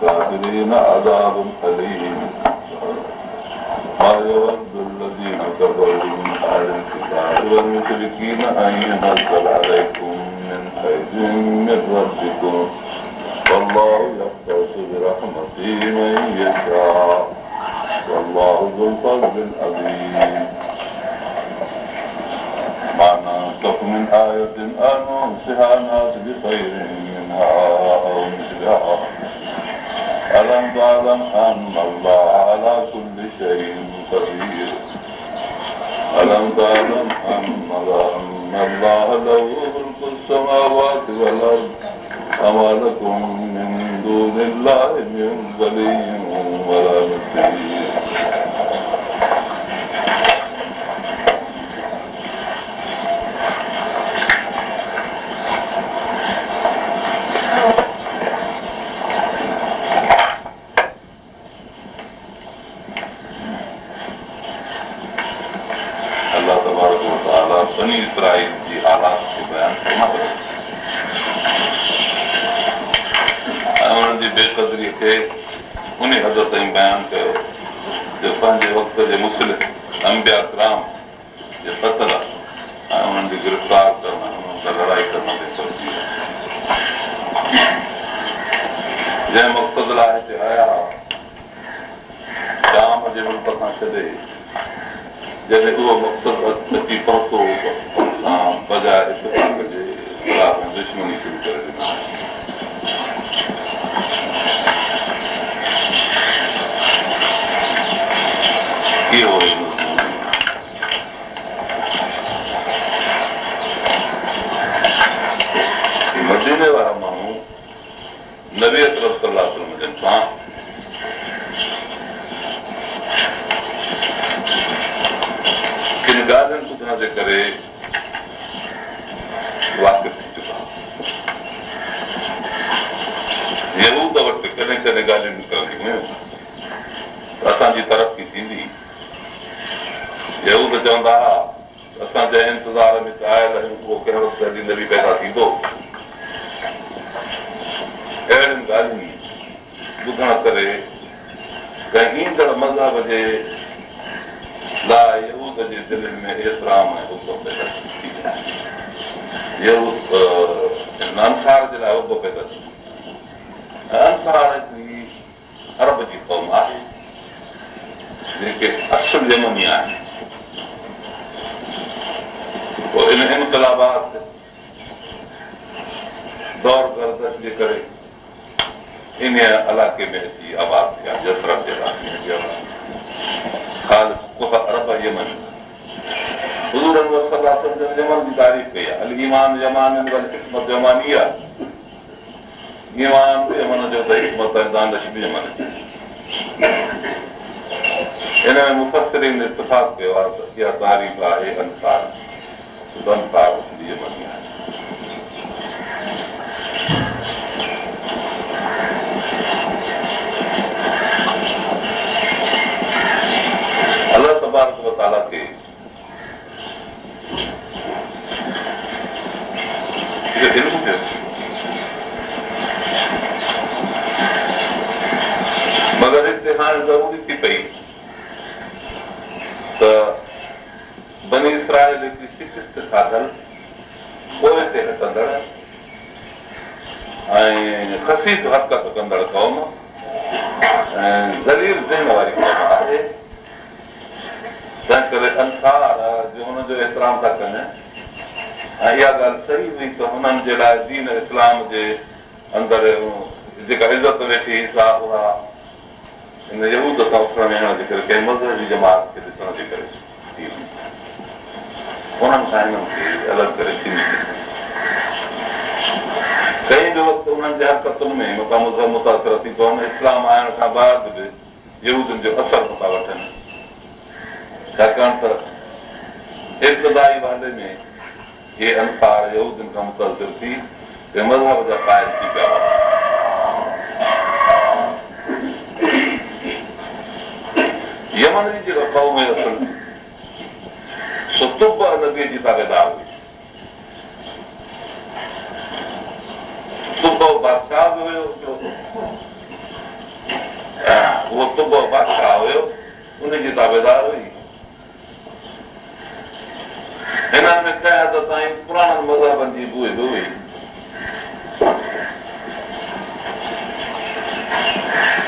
وللكافرين عذاب أليم ما يود الذين كفروا من أهل الكتاب والمشركين أن ينزل عليكم من خير من ربكم والله يختص برحمته من يشاء والله ذو الفضل العظيم ما ننسخ من آية أو ننسها نأت بخير منها أو مثلها ألم تعلم أن الله على كل شيء قدير ألم تعلم أن الله له ملك السماوات والأرض وما لكم من دون الله من ولي ولا نصير बनी इसराइल जी हालात खे बयान फरमायो ऐं उन्हनि जी बेक़दरीअ खे उन हद ताईं बयानु कयो जो पंहिंजे वक़्त जे मुस्लिम अंबिया किराम जे क़त्ल ऐं उन्हनि जी गिरफ़्तार करण उन्हनि सां लड़ाई करण ते पहुची जंहिं मक़सद लाइ हिते आया शाम जे मुल्क खां छॾे जॾहिं उहो मक़सदु अची पहुतो बजाए इत्तिफ़ाक़ जे ख़िलाफ़ दुश्मनी शुरू करे ॾिना इहो मदीने वारा माण्हू नबी अकरम सल्लल्लाहु अलैहि वसल्लम जन सां किन ॻाल्हियुनि ॿुधण जे करे वाक़िफ़ थी चुका यहूद वटि कॾहिं कॾहिं ॻाल्हियूं निकिरंदियूं हुयूं त असांजी तरक़ी थींदी यहूद चवंदा हुआ असां जंहिं इंतज़ार में आयल आहियूं उहो कंहिं वक़्तु हली नबी पैदा थींदो अहिड़ियुनि ॻाल्हियुनि ॿुधण करे कंहिं ईंदड़ मज़हब जे लाइ यहूद जे दिलनि में एतिराम ऐं उब पैदा थी अंसार जे लाइ उब पैदा थी अंसार हिकिड़ी अरब जी क़ौम आहे जेके असुल यमनी आहिनि पोइ इन इनकलाबात दौर गर्दश जे करे इन इलाइक़े में अची आबाद थिया जसरत जे इलाइक़े में अरब यमन हुज़ूर अनवर सल्लल्लाहु अलैहि वसल्लम यमन जी तारीफ़ कई आहे अल ईमान यमान वल हिकमत यमानिया ईमान बि यमन जो त हिकमत ऐं दानिश बि यमन जो हिन में मुफ़स्सिरीन इत्तिफ़ाक़ कयो आहे त इहा तारीफ़ आहे अंसार अंसार यमनी आहे अल्लाह तबारक व तआला खे इल्मु थियो मगर हिते हाणे ज़रूरी थी पई त बनी इसराइल हिकिड़ी शिकिस्त खाधल पोइ ते हटंदड़ ऐं ख़सीस हरकत कंदड़ क़ौम ऐं ज़लील ज़हन वारी क़ौम आहे तंहिं करे अंसार जो हुनजो एतिराम था कनि ऐं इहा ॻाल्हि सही हुई त हुननि जे लाइ दीन इस्लाम जे अंदरि जेका इज़त वेठी हिसा उहा हिन यहूद सां उथण वेहण जे करे कंहिं मज़हबी जमात खे ॾिसण जे करे थी उन्हनि सां हिननि खे अलॻि करे थींदी कंहिं बि वक़्तु उन्हनि जे हरकतुनि में मज़हब मुतासिर थी पवनि इस्लाम आहिण खां बाद बि यहूदियुनि जो असरु नथा वठनि छाकाणि त इब्तिदाई वाले में इहे अंसार यहूदियुनि खां मुतासिर थी के मज़हब जा क़ाइल थी पिया हुआ यमन जी जेका क़ौम असल सो तुब नबीअ जी ताबेदार हुई बादशाह बि हुयो, उहो तुब बादशाह हुयो, उनजी ताबेदार हुई। हिननि में कंहिं हद ताईं पुराणनि मज़हबनि जी बूइ बि हुई।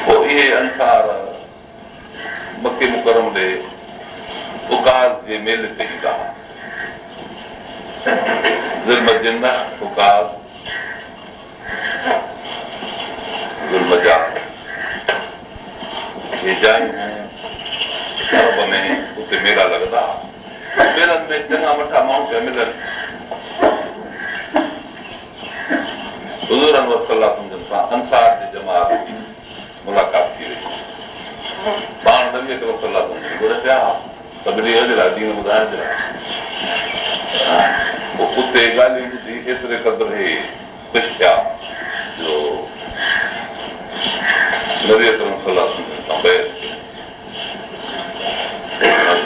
पोइ इहे अंसार मके मुकरम ॾे उकाज़ जे मेले ते ईंदा। ज़ुल्म जिन उकाज़ ज़ुल्म जा इहे जायूं अरब में उते मेला लॻंदा। मेलनि में चङा मठा माण्हू पिया मिलनि। हुज़ूर अनवर सल्लल्लाहु अलैहि वसल्लम सां अंसार जी जमात जी मुलाक़ात थी वई। पाण नबी अकरम सल्लल्लाहु अलैहि वसल्लम घुरे पिया सभिनी जे लाइ दीन ॿुधाइण जे लाइ। उते ॻाल्हियूं ॿुधी एतिरे क़दुरु हे ख़ुशि थिया जो नबी अकरम सल्लल्लाहु अलैहि वसल्लम सां बहस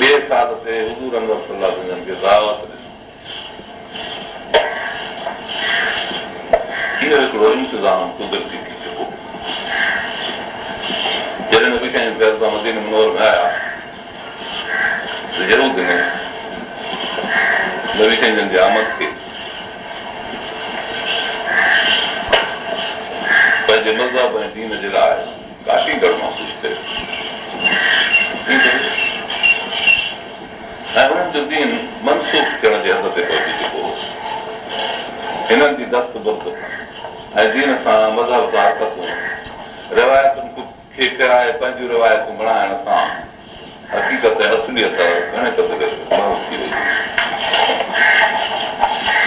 ॿिए साल ते हुज़ूर अनवर सल्लल्लाहु अलैहि वसल्लम खे दावत ॾिनी। इहो हिकिड़ो इंतज़ाम कुदरती थी चुको। जॾहिं नबी कंहिं फैज़ा मदीने मुनव्वर में आया ज़रूरु ॾिनो नबी कंहिं जी आमद खे पंहिंजे मज़हब ऐं दीन जे लाइ काफ़ी घणो महसूसु कयो ऐं उन्हनि जो दीन मनसूख थियण जे हद ते पहुची चुको हो। हिननि जी दस्तबर्द ऐं दीन सां मज़हब सां हरकतूं रिवायतुनि खे फिराए पंहिंजूं रिवायतूं बणाइण सां हक़ीक़त ऐं असलियत घणे क़दुरु थी वई।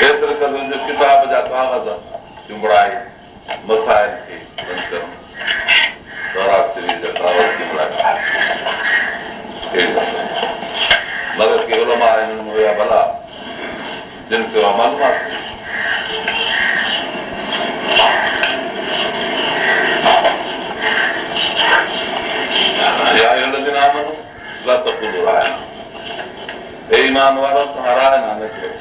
एतिरे क़दुरु जो किताब जा काग़ज़ चुंबड़ाए मसाइल खे बंदि करणु तौरात शरीफ़ जा काग़ज़ चुंबड़ाए मगर के उलमा हिननि में हुया भला जिन खे उहा मालूमात ईमान वारो तव्हां राय न कयो।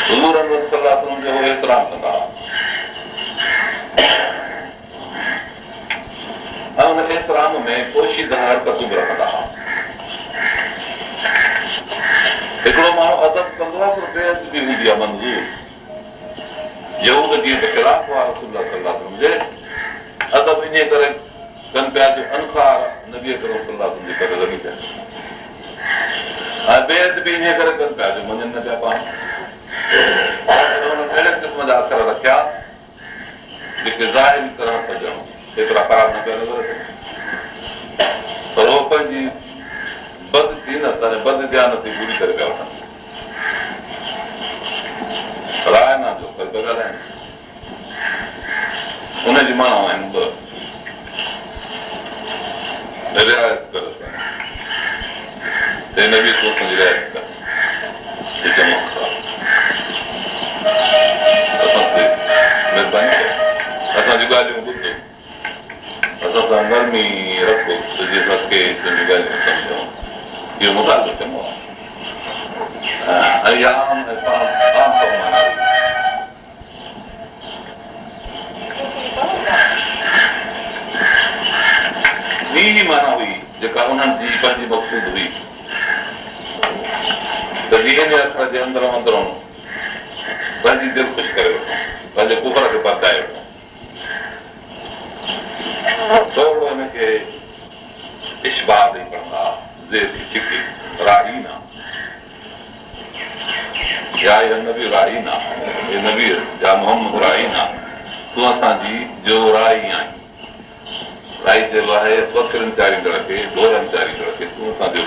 हुज़ूर अनवर सल्लल्लाहु अलैहि वसल्लम जो एतिराम कंदा ऐं हुन एतिराम में पोशीदा हरकतूं बि रखंदा। हिकिड़ो माण्हू अदब कंदो आहे पर बेअदबी हूंदी आहे मंज़ूर। यहूद जीअं त ख़िलाफ़ हुआ रसूल सल्लल्लाहु अलैहि वसल्लम जे अदब इन करे कनि पिया जो अंसार नबी अकरम सल्लल्लाहु अलैहि वसल्लम जे करे लॻी पिया ऐं बेअदबी इन करे कनि पिया जो मञनि न पिया पाण। अहिड़े क़िस्म जा अखर रखिया जेके ज़ाहिरी तरह सां ॼणो एतिरा ख़राब न पिया नज़र अचनि पर उहो पंहिंजी बददीनत ऐं बददियानती पूरी करे पिया वठनि। राय न जो पर पिया ॻाल्हाइनि। उनजी माना आहिनि ॿ रिआयत कर नबी सोच जी रिआयत कर महिरबानी असांजी ॻाल्हियूं ॿुधो असां सां नरमी रखो त जीअं असांखे तुंहिंजी ॻाल्हियूं सम्झूं। इहो मुतालबो चङो आहे ऐं आम ॿी माना हुई जेका उन्हनि जी पंहिंजी मक़सूद हुई त जीअं अखर जे अंदरो अंदरो पंहिंजी दिलि ख़ुशि करे वठो पंहिंजे कुफर खे परताए वठो। थोरो हिनखे इशबाह ॾेई पढ़ंदा छिकी राहीना या नबी राहीना हे नबी या मोहम्मद राहीना तूं असांजी जो राही आहीं। राई चइबो आहे फ़ख़्रनि चाढ़ींदड़ खे ढोरनि चाढ़ींदड़ खे तूं असांजो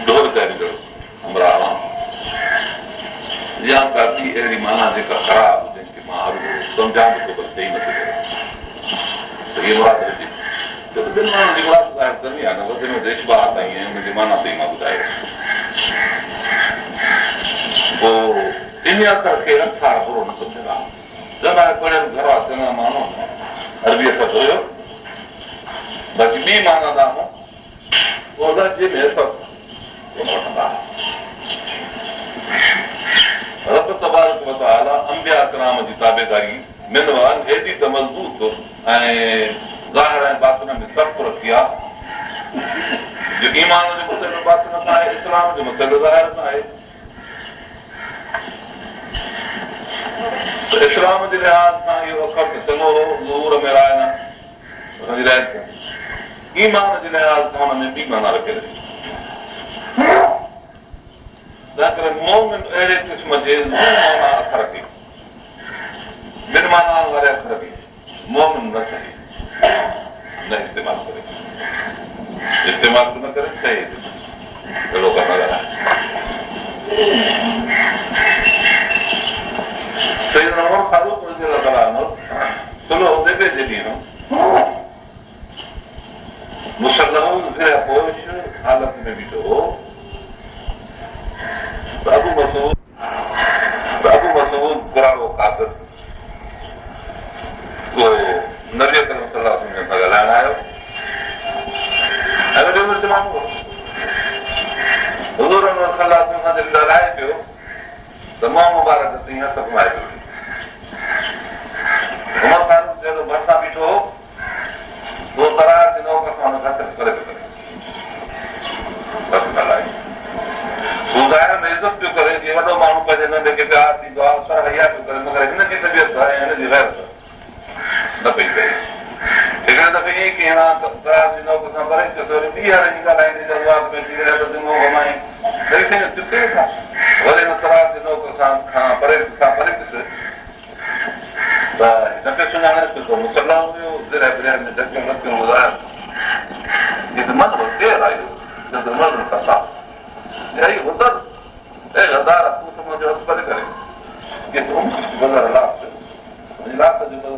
ढोर चाढ़ींदड़ हमराह या का ॿी अहिड़ी माना जेका ख़राब जंहिंखे मां सम्झां थो पर चई नथो करे त इहे मुराद हुजे छो त ॿिनि माण्हुनि जी मुराद ज़ाहिर करणी आहे न वधि में वधि इशबाह ताईं ऐं हुनजी माना ताईं मां ॿुधायो। पोइ इन अखर खे अंसार बुरो न सम्झंदा। चङा पढ़ियल घर वारा चङा माण्हू अरबी अखर हुयो बाक़ी ॿी माना ॾांहुं पोइ लहजे में असर कोन वठंदा। रब तबारक व तआला अंबिया इस्लाम जी ताबेदारी मिनवान एॾी त मज़बूत ऐं ज़ाहिर ऐं बातिन में फ़र्क़ु रखी आहे जो ईमान जो मसइलो बातिन सां आहे, इस्लाम जो मसइलो ज़ाहिर सां आहे। त इस्लाम जे लिहाज़ सां इहो अखर त चङो हो, ज़हूर में राय न हुनजी रिआयत कनि। ईमान जे लिहाज़ सां हुन में ॿी माना रखे रही, तंहिं करे मोमिन अहिड़े क़िस्म जे माना अखर खे ॿिनि मानाउनि वारे अखर खे मोमिन न सही न इस्तेमालु करे, इस्तेमालु न करे सही अहिड़ो करणु ॻाल्हाए। सैयदना उमर फारूक रज़ियल्लाहु अन्हु सुलह हुदैबिया जे ॾींहुं मुसलमान ज़िरपोश हालत में बीठो हो त अबू मसूद कुराड़ो कातिल उहो नबी करीम सल्लल्लाहु अलैहि वसल्लम सां ॻाल्हाइण आयो ऐं वॾो मिर्च माण्हू हो। हुज़ूर सल्लल्लाहु अलैहि वसल्लम सां जॾहिं ॻाल्हाए पियो त मुंहुं मुबारक ते हथ घुमाए पियो। उमर फारूक जहिड़ो भरिसां बीठो हो उहो तरार जे नौक सां हुन हथ करे पियो करे बसि ॻाल्हाए हू ज़ाहिर में इज़त पियो करे कि वॾो माण्हू पंहिंजे नंढे खे प्यार थींदो आहे, असां हया पियो करे, मगर हिनजी तबियत आहे ऐं हिनजी गैरत न पई करे। हिकिड़े दफ़े ईअं की तरार जी नौक सां परे थियोसि, वरी ॿी हाणे ॻाल्हाईंदी जज़्बात में अची करे घुमाई वरी हिन तरार जी नौक सां परे थियुसि त हिन खे सुञाणे पियो मुसलमान हुयो में ढकियूं लकियूं गुज़ारियो मन केरु आयो मन कसा गदार तूं त मुंहिंजो हथु परे करे बदर लाख जो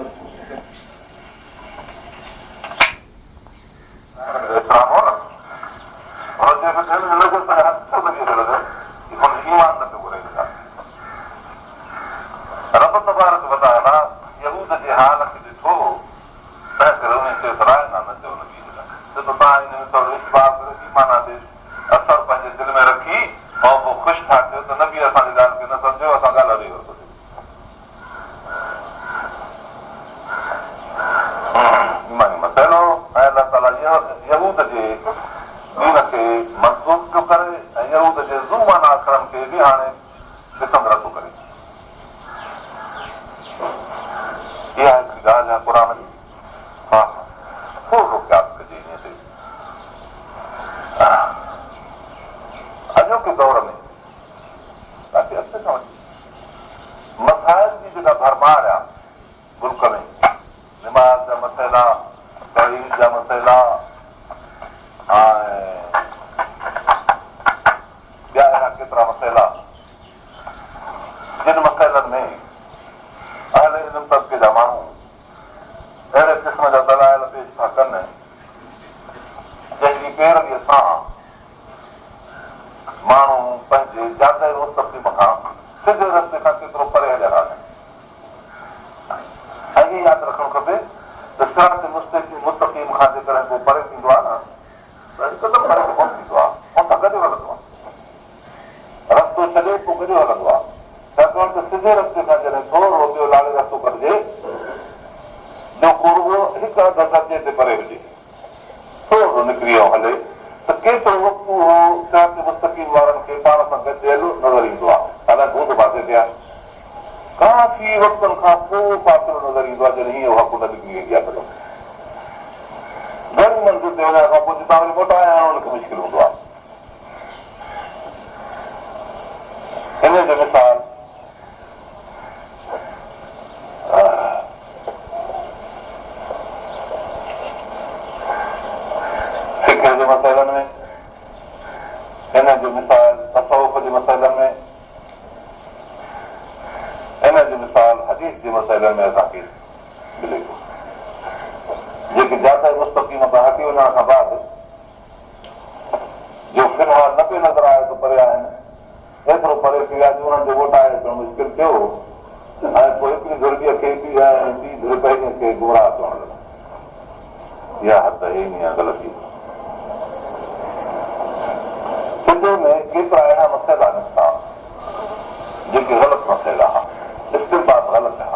रब तबारक व तआला यहूद जे हाल खे ॾिठो तंहिं करे उन खे राय न चयो नबी जे लाइ त तव्हां इन में थोरो इस्बात ईमान ते असर पंहिंजे दिलि में रखी ऐं पोइ ख़ुशि था थियो त नबी असांजी ॻाल्हि खे न सम्झो, असां ॻाल्हि हली वरितोसीं। ईमानी मसइलो ऐं अलाह ताला यहूद जे दीन खे मंसूब पियो करे ऐं यहूद जे ज़ूमाना अखरनि खे बि हाणे ॾिसंदड़ थो करे। इहा हिकिड़ी ॻाल्हि आहे क़ुर जी। हा थोरो प्यास कजे इन ते। अॼोके दौर में ॾाढे हद खां वठी मसाइल जी जेका भरमार आहे मुल्क में, निमाज़ जा मसइला, तौहीद जा मसइला ऐं ॿिया अहिड़ा केतिरा मसइला, जिन मसइलनि में अहले इल्म तबके जा माण्हू अहिड़े क़िस्म जा दलाइल पेश था कनि जंहिंजी पैरवीअ सां माण्हू पंहिंजे जाते मुस्तक़ीम खां सिधे रस्ते खां केतिरो परे हलिया आहिनि। ऐं इहो यादि रखणु खपे त सिरात मुस्तक़ीम खां जेकॾहिं को परे थींदो आहे न त हिकदमि परे कोन थींदो आहे, हुन सां गॾु हलंदो आहे, रस्तो छॾे पोइ गॾु हलंदो आहे। छाकाणि त सिधे रस्ते खां जॾहिं थोरो ॿियो लाड़े रस्तो कढिजे जो कुड़वो हिकु अधु दर्जे ते परे हुजे, थोरो निकिरी हले त केतिरो वक़्तु उहो सिरात मुस्तक़ीम वारनि खे पाण सां गॾियल नज़र ईंदो आहे। हालांकि हू त पासे ते आहे, काफ़ी वक़्तनि खां पोइ पासिरो नज़र ईंदो आहे जॾहिं हीअं हक़ न निकिरी वेंदी आहे। कॾहिं घणी मंज़िल ते वञण खां पोइ जितां वरी मोटाए आणणु हुनखे मुश्किल हूंदो आहे। हिन जो मिसाल सिखे जे मसइलनि में, हिन जो मिसाल तसव्वुफ़ जे मसइलनि में, हिन जो मिसाल हदीस जे मसइलनि में असांखे मिले थो। जेके जाते मुस्तक़ीम खां हटी वञण खां बाद जो फ़िलहाल न पियो नज़र आयो त परे आहिनि, एतिरो परे थी विया जो उन्हनि जो वोटाए अचणु मुश्किल थियो ऐं पोइ हिकिड़ी धुरबीअ खे बि ऐं ॿी धुरबीअ खे गुमराह चवणु लॻा। इहा हद ई आहे ग़लती। सिंध में केतिरा अहिड़ा मसइला निकिता जेके ग़लति मसइला, इस्तेमाल ग़लति आहे।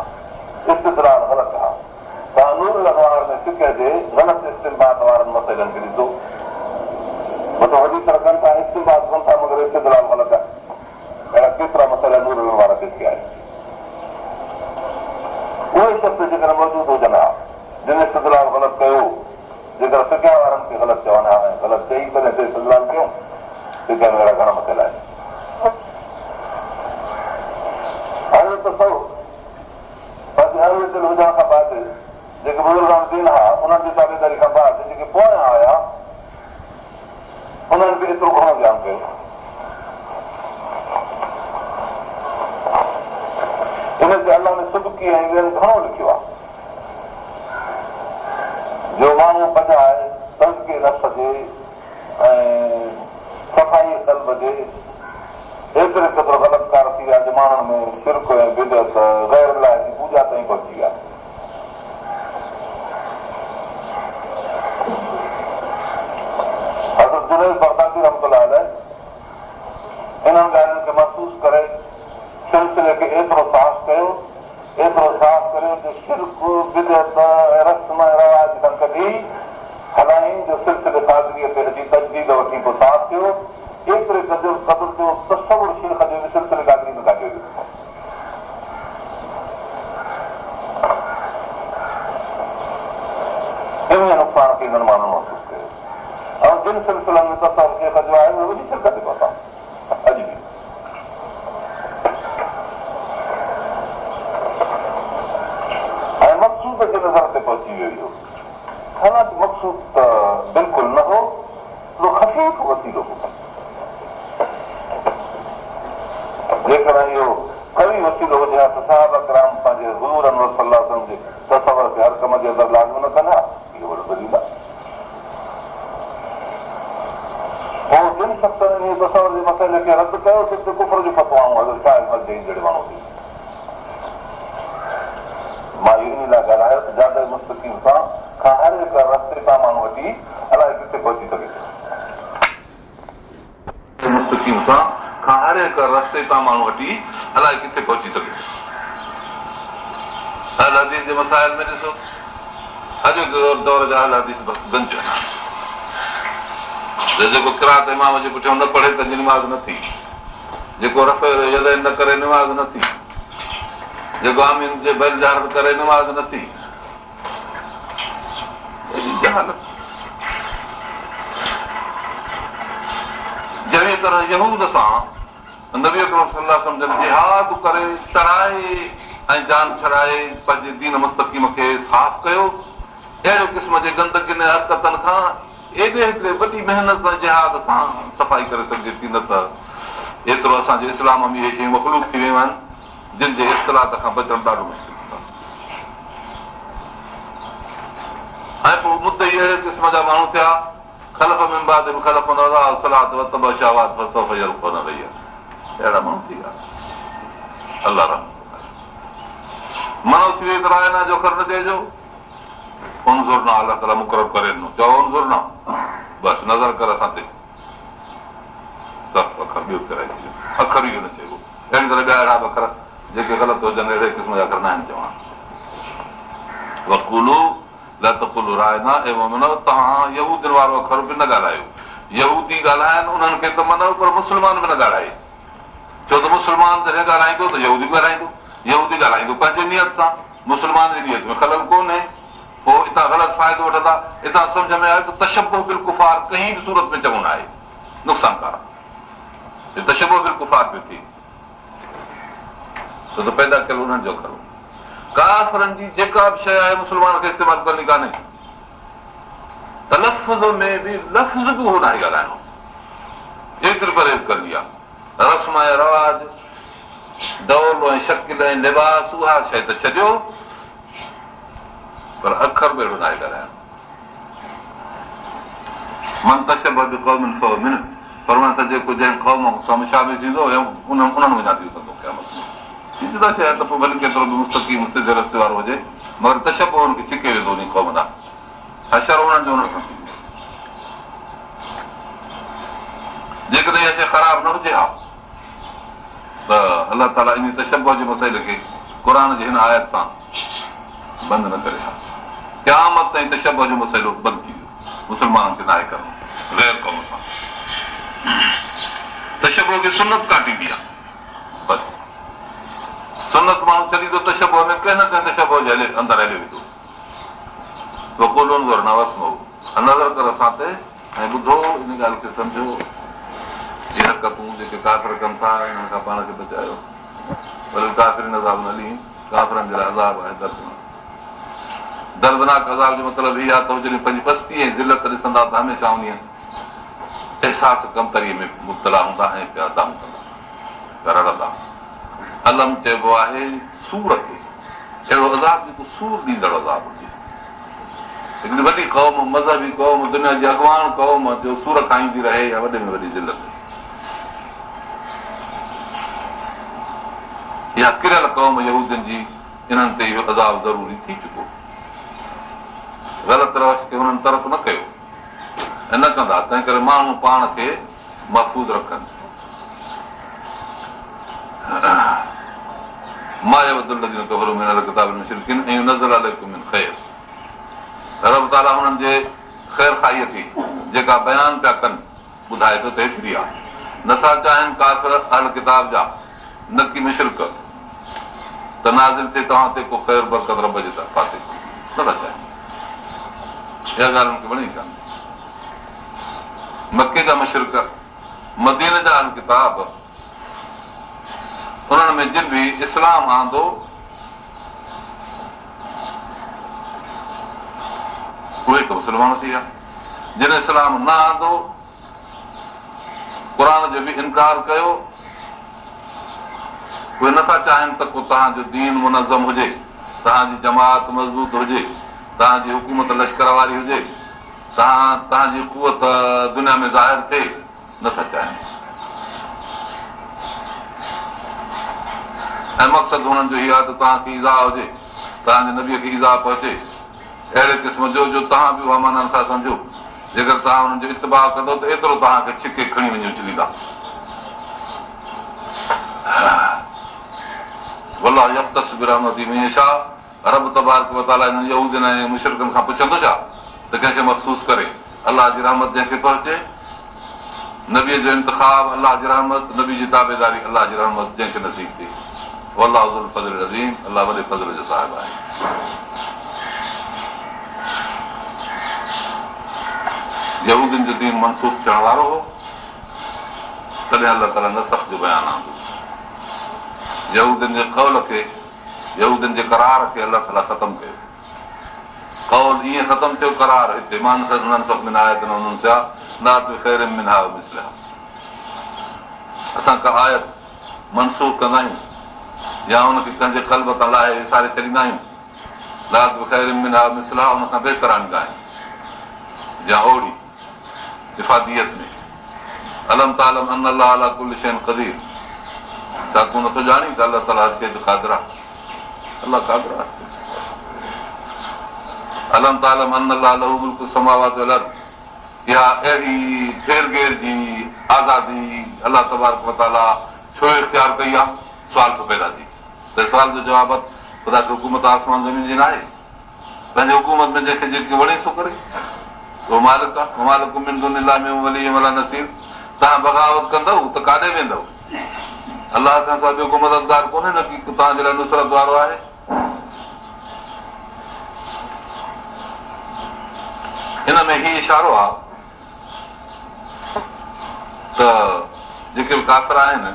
उहे शख़्स जेकर मौजूदु हुजनि हा जिन इस्तदलाल ग़लति कयो, जेकर सिखिया वारनि खे ग़लति चवनि हा ऐं ग़लति चई करे ते इस्तदलाल कयूं, सिखिया वारा घणा मथियल आहिनि। हाणे त सभु हुजण खां बाद जेके बुज़ुर्गान दिन हा उन्हनि जी ताबेदारी खां बाद जेके पोयां आया उन्हनि खे एतिरो घणो ध्यानु कयो। इनते अलाह ने सुबकी ऐं ॿियनि घणो लिखियो आहे जो माण्हू बजाए तज़के नफ़्स जे ऐं सफ़ाई क़ल्ब जे एतिरे क़दुरु ग़लतकार थी विया जो माण्हुनि में शिरक ऐं बिदअत ग़ैर अल्लाह जी पूॼा ताईं पहुची विया। हज़रत जुनैद बग़दादी रहमतुल्लाह अलैह इन्हनि ॻाल्हियुनि खे महसूस करे सिलसिले खे एतिरो साफ़ कयो जो शिरक बिदअत ऐं रस्म ऐं रवाज खां कढी हलाईं जो सिलसिले क़ादरीअ ते अची तजदीद वठी पोइ साफ़ थियो। एतिरे क़दुरु जो तसवुर शेख जो बि सिलसिले क़ादरी में काढियो वियो। इन नुक़सान खे हिननि माण्हुनि महसूस कयो ऐं जिन सिलसिलनि में तसवुर शेख जो आहे उहे वॾी शिरकत ते पहुता अॼु बि। ऐं मक़सूद जे नज़र ते पहुची वियो इहो। हालांकि मक़सूद त बिल्कुलु न हो, ख़फ़ीफ़ वसीलो हो। जेकर इहो कवी वसीलो हुजे हा त सहाबा किराम पंहिंजे हुज़ूर अनवर सल्लल्लाहु अलैहि वसल्लम जे तसवर खे हर कम जे अंदरि लागू न कनि हा, इहो वॾो दलील आहे। पोइ जिन शख़्सनि इहे तसवर जे मसइले खे रद्द कयो सिर्फ़ु कुफर जो फतवाऊं हज़रत शाह अहमद जहीन जहिड़े माण्हू थी। मां इहो इन लाइ ॻाल्हायो त जादे मुस्तक़ीम सां खां हर हिक रस्ते तां माण्हू वठी अलाए किथे पहुची सघे थो। मुस्तक़ीम सां खां हर हिक रस्ते तां माण्हू वठी अलाए किथे पहुची सघे थो। अहल हदीस जे मसाइल में ॾिसो, अॼु दौर जा अहल हदीस बसि गंज जेको किरात इमाम जे पुठियां न पढ़े त निमाज़ न थी, जेको रफ़े यदैन न करे निमाज़ न थी, जेको आमीन जे बैल जाहिर करे निमाज़ न थी। जहिड़ी तरह यहूद सां नबी अकरम सल्लल्लाहु अलैहि वसल्लम जिहाद करे चढ़ाए ऐं जान छॾाए पंहिंजे दीन मुस्तक़ीम खे साफ़ कयो, अहिड़े क़िस्म जे गंदगियुनि हरकतनि खां एॾे हिकिड़े वॾी महिनत सां जिहाद सां सफ़ाई करे सघिजे थी। न त एतिरो असांजे इस्लाम में इहे शयूं मख़लूक़ थी वियूं आहिनि जिन जे इख़्तिलात खां बचणु ॾाढो मुश्किल आहे। ऐं पोइ मुद्दई अहिड़े क़िस्म जा माण्हू थिया ख़लफ़ में बाद ख़लफ़ अज़ाअ सलात वतब शहवात फसौफ यल्क़ून गय्या, अहिड़ा माण्हू थी विया। अल्लाह रहम मनो थी वई त रायना जो कर न चइजो, उनज़ुर न अलाह ताला मुक़ररु करे ॾिनो, चओ उनज़ुर न बसि नज़र कर असां ते अखर ॿियो कराए छॾियो, अखर इहो न चइबो। अहिड़ी तरह ॿिया अहिड़ा अखर जेके ग़लति हुजनि अहिड़े क़िस्म जा अखर न आहिनि चवणा। वक़ूलू ला तक़ूलू रायना ऐं मनो, तव्हां यहूदियुनि वारो अखर बि न ॻाल्हायो। यहूदी ॻाल्हाइनि उन्हनि खे त मनो, पर मुस्लमान बि न ॻाल्हाए। छो त मुस्लमान जॾहिं ॻाल्हाईंदो त यहूदी बि ॻाल्हाईंदो, यहूदी ॻाल्हाईंदो पंहिंजे नियत सां, मुस्लमान जी नियत में ख़लल कोन्हे। पोइ हितां ग़लति फ़ाइदो वठंदा। हितां सम्झ में आयो त तशब्बुह बिल कुफ़ार कंहिं बि सूरत में चङो न आहे, नुक़सानकार आहे। तशब्बुह बिल कुफ़ार पियो थिए छो त पैदा कयल उन्हनि जो अखर। काफ़िरनि जी जेका बि शइ आहे मुस्लमान खे इस्तेमालु करणी कान्हे। तलफ़ुज़ में बि लफ़्ज़ बि उहो न आहे ॻाल्हाइणो, एतिरी परहेज़ करणी आहे। रस्म ऐं रवाज, दौल ऐं शकिल ऐं लिबास, उहा शइ त छॾियो, पर अखर बि अहिड़ो न आहे ॻाल्हाइणो। मन तशब्बह बिक़ौमिन फहुव मिन्हुम, फरमाए त जेको जंहिं क़ौम सां शामिल थींदो उन्हनि वञा थी सघंदो क़यामत में। सीधा शइ त पोइ भले केतिरो बि मुस्तक़ीम सिधे रस्ते वारो हुजे, मगर तशब्बुह हुनखे छिके वेंदो उन क़ौम ॾांहुं, हशर उन्हनि जो उन्हनि सां थींदो। जेकॾहिं इहा शइ ख़राब न हुजे हा त अलाह ताला इन तशब्बुह जे मसइले खे क़ुर जे हिन आयत सां बंदि न करे हा। क़यामत ताईं तशब्बुह जो मसइलो बंदि थी वियो, मुस्लमाननि खे न आहे करणो ग़ैर क़ौम सां। तशब्बुह खे सुन्नत काटींदी आहे, बसि सुनत माण्हू छॾी थो तशबुह में कंहिं न कंहिं तशबुह जे अंदरि हली वेंदो नज़र कर असां ते ऐं ॿुधो इन ॻाल्हि खे सम्झो इहे हरकतूं जेके काफ़िर कनि था इन्हनि खां पाण खे बचायो वरी काफ़िर अज़ाब न हली काफ़िरनि जे लाइ अज़ाब आहे दर्दनाक अज़ाब जो मतिलबु इहा त जॾहिं पंहिंजी पस्ती ऐं ज़िलत ॾिसंदा त हमेशह उन अहसास कमतरीअ में मुब्तला हूंदा ऐं पिया दाम कंदा रड़ंदा अलम चइबो आहे सूर खे अहिड़ो अज़ाब जेको सूर ॾींदड़ अज़ाब हुजे हिकिड़ी वॾी क़ौम मज़हबी क़ौम दुनिया जी अॻवान क़ौम जो सूर खाईंदी रहे या वॾे में वॾी ज़िलत इहा किरियल क़ौम यहूदियुनि जी इन्हनि ते इहो अज़ाब ज़रूरी थी चुको ग़लति रवश खे हुननि तरफ़ न कयो ऐं न कंदा तंहिं करे माण्हू पाण खे महफ़ूज़ रखनि रब ताला हुननि जे ख़ैर खाईअ खे जेका बयान पिया कनि ॿुधाए थो त हेतिरी आहे नथा चाहिनि काफ़िर अहल किताब जा न की मुशरिक त नाज़िल थिए तव्हां ते को ख़ैर बरकत रब जे पासे नथा चाहिनि इहा ॻाल्हि मूंखे वणी कान्हे मके जा मुशरिक मदीने जा अहल किताब उन्हनि में जिन बि इस्लाम आंदो उहे त मुस्लमान थी विया जिन इस्लाम न आंदो क़ुर जो बि इनकार कयो उहे नथा चाहिनि त को तव्हांजो दीन मुनज़म हुजे तव्हांजी जमात मज़बूत हुजे तव्हांजी हुकूमत लश्कर वारी हुजे तव्हांजी कुवत दुनिया में ज़ाहिर थिए नथा चाहिनि ऐं मक़सदु हुननि जो इहो आहे त तव्हांखे ईज़ा हुजे तव्हांजे नबीअ खे ईज़ा पहुचे अहिड़े क़िस्म जो तव्हां बि उहा माना सां सम्झो जेकर तव्हां हुननि जो इतबा कंदो त एतिरो तव्हांखे छिके खणी वञी उछलींदा रब तबारक व तआला हिननि यहूदियुनि ऐं मुशरिकनि खां पुछंदो छा त कंहिंखे महसूस करे अलाह जी रहमत जंहिंखे पहुचे नबीअ जो इंतिखाब अलाह जी रहमत नबी जी ताबेदारी अलाह जी रहमत जंहिंखे नसीब थिए अलाह ज़ुल फज़ल अज़ीम अलाह वॾे फज़ल जो साहिब आहे यहूदियुनि जो दीन मनसूख थियण वारो हो तॾहिं अलाह ताला नसख जो बयानु आंदो यहूदियुनि जे कौल खे यहूदियुनि जे करार खे अलाह ताला ख़तमु कयो कौल ईअं ख़तमु थियो करार हिते असां का आयत मनसूख कंदा आहियूं या हुनखे कंहिंजे क़ल्ब तां लाहे विसारे छॾींदा आहियूं लात ख़ैर मिनहा मिसला हुन खां बहितर आणींदा आहियूं या ओड़ी इफ़ादियत में अलम तालम अन अल्लाह अला कुल शैइन क़दीर छा तूं नथो ॼाणी त अलाह ताला हर शइ जो क़ादिर आहे अलाह क़ादिर आहे अलम तालम अन अल्लाह लहू मुल्क समावात वल अर्ज़ इहा अहिड़ी फेर घेर जी आज़ादी अलाह तबारक व तआला छो इख़्तियार कई आहे सुवाल थो पैदा थिए त सुवाल जो जवाब ख़ुदा खे हुकूमत आसमान ज़मीन जी न आहे पंहिंजे हुकूमत में जंहिंखे जेके वणे थो करे उहो मालिक आहे मालिक मिन दुनिल्लाह में वली वला नसीर तव्हां बग़ावत कंदव त काॾे वेंदव अलाह खां सवाइ ॿियो को मददगार कोन्हे न की तव्हांजे लाइ नुसरत वारो आहे हिन में ही इशारो आहे त जेके बि काफ़िर आहिनि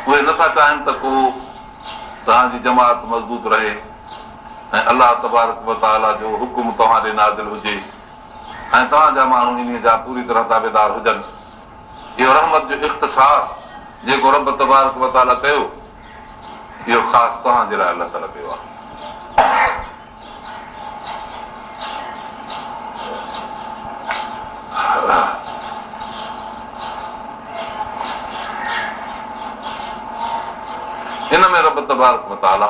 उहे नथा चाहिनि त को तव्हांजी जमात मज़बूत रहे ऐं अलाह तबारक व तआला जो हुकुम तव्हां ॾे नाज़िल हुजे ऐं तव्हांजा माण्हू इन जा पूरी तरह ताबेदार हुजनि इहो रहमत जो इख़्तिसार जेको रब तबारक व तआला कयो इहो ख़ासि तव्हांजे लाइ अलाह ताला कयो आहे इन में रब तबारक व तआला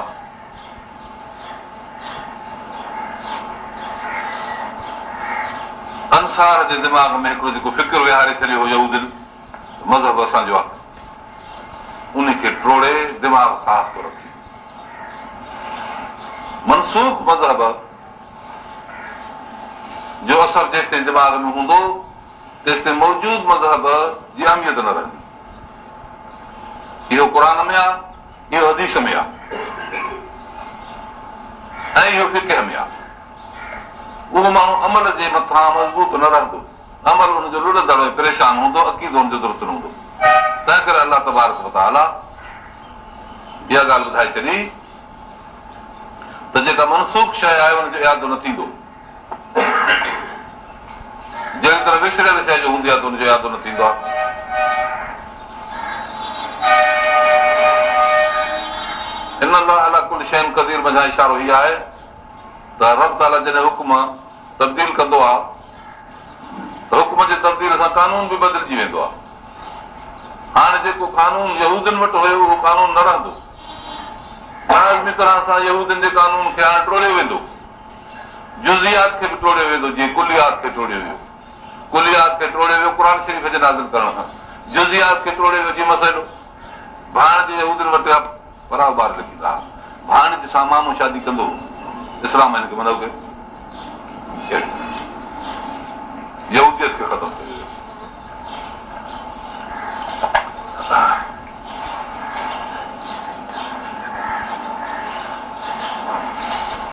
अंसार जे दिमाग़ में हिकिड़ो जेको फ़िक्र विहारे छॾियो हो यहूदियुनि मज़हब असांजो आहे उन खे टोड़े दिमाग़ साफ़ थो रखे मनसूख मज़हब जो असर जेसिताईं दिमाग़ में हूंदो तेसिताईं मौजूद मज़हब जी अहमियत न रहंदी इहो क़ुर में आहे, इहो हदीस में आहे ऐं इहो फिक़ह में आहे। उहो माण्हू अमल जे मथां मज़बूत न रहंदो, अमल हुनजो लुड़ंदड़ परेशान हूंदो, अक़ीदो हुनजो दुरुस्त न हूंदो। तंहिं करे अलाह तबारक व तआला इहा ॻाल्हि ॿुधाए छॾी त जेका मनसूख शइ आहे हुनजो इरादो न थींदो। जहिड़ी तरह विसरियल शइ जो हूंदी आहे त हुनजो इरादो न थींदो आहे। हिन अला कुल शइ क़दीर मथां इशारो हीअ आहे त रब ताला जॾहिं हुकुम तब्दील कंदो आहे त हुकुम जे तब्दील सां कानून बि बदिलजी वेंदो आहे। हाणे जेको कानून यहूदनि वटि हुयो उहो कानून न रहंदो, लाज़मी तरह सां यहूदनि जे कानून खे हाणे टोड़ियो वेंदो, जुज़ियात खे बि टोड़ियो वेंदो, जीअं कुलियात खे टोड़ियो वियो। कुलियात खे टोड़ियो वियो क़ुर शरीफ़ जे नाज़िल करण सां, जुज़ियात खे टोड़ियो वियो जीअं मसइलो भाण जे यहूदनि वटि बराबरि ॿार लिखींदा, भाण जे सां मामो शादी कंदो, इस्लाम हिनखे मना कयो, यहूदियत खे ख़तमु